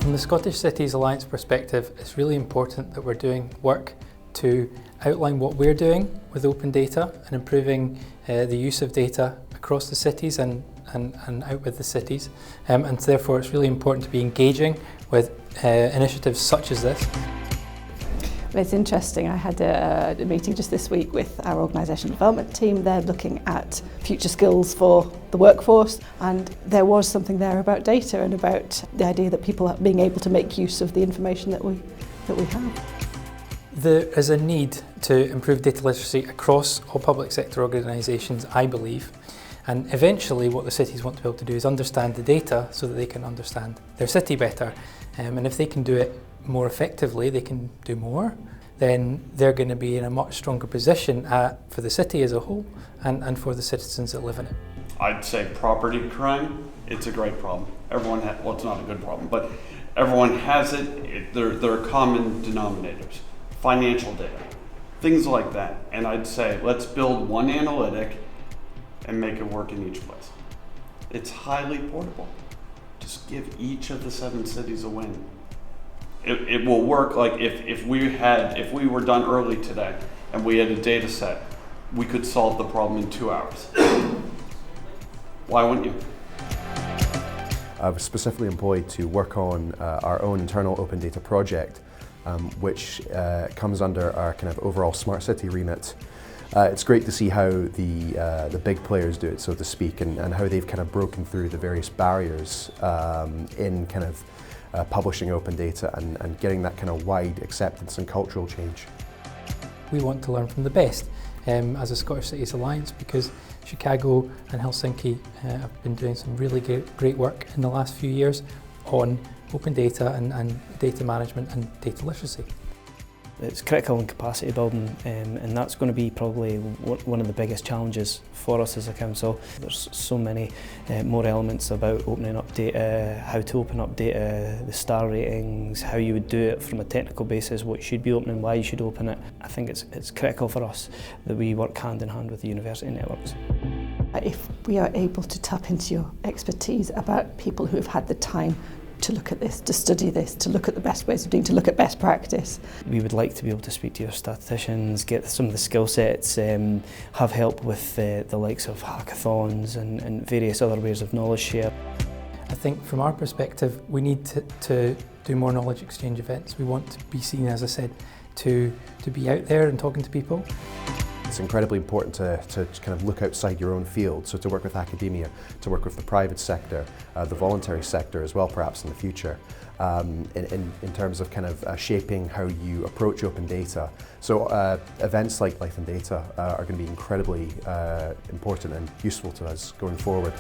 From the Scottish Cities Alliance perspective, it's really important that we're doing work to outline what we're doing with open data and improving the use of data across the cities and out with the cities. And therefore it's really important to be engaging with initiatives such as this. It's interesting, I had a meeting just this week with our organisational development team. They're looking at future skills for the workforce, and there was something there about data and about the idea that people are being able to make use of the information that we have. There is a need to improve data literacy across all public sector organisations, I believe. And eventually what the cities want to be able to do is understand the data so that they can understand their city better. And if they can do it more effectively, they can do more, then they're going to be in a much stronger position for the city as a whole and for the citizens that live in it. I'd say property crime, it's a great problem. Everyone well, it's not a good problem, but everyone has it. There are common denominators. Financial data, things like that. And I'd say let's build one analytic and make it work in each place. It's highly portable. Just give each of the 7 cities a win. It will work. Like if we were done early today and we had a data set, we could solve the problem in 2 hours. Why wouldn't you? I was specifically employed to work on our own internal open data project, which comes under our kind of overall smart city remit. It's great to see how the big players do it, so to speak, and how they've kind of broken through the various barriers in kind of publishing open data and getting that kind of wide acceptance and cultural change. We want to learn from the best as a Scottish Cities Alliance, because Chicago and Helsinki have been doing some really great work in the last few years on open data and data management and data literacy. It's critical in capacity building, and that's going to be probably one of the biggest challenges for us as a council. There's so many more elements about opening up data, how to open up data, the star ratings, how you would do it from a technical basis, what you should be opening, why you should open it. I think it's critical for us that we work hand in hand with the university networks. If we are able to tap into your expertise about people who have had the time to look at this, to study this, to look at the best ways of doing, to look at best practice. We would like to be able to speak to your statisticians, get some of the skill sets, have help with the likes of hackathons and various other ways of knowledge share. I think from our perspective, we need to do more knowledge exchange events. We want to be seen, as I said, to be out there and talking to people. It's incredibly important to kind of look outside your own field, so to work with academia, to work with the private sector, the voluntary sector as well perhaps in the future, in terms of kind of shaping how you approach open data. So events like Life in Data are going to be incredibly important and useful to us going forward.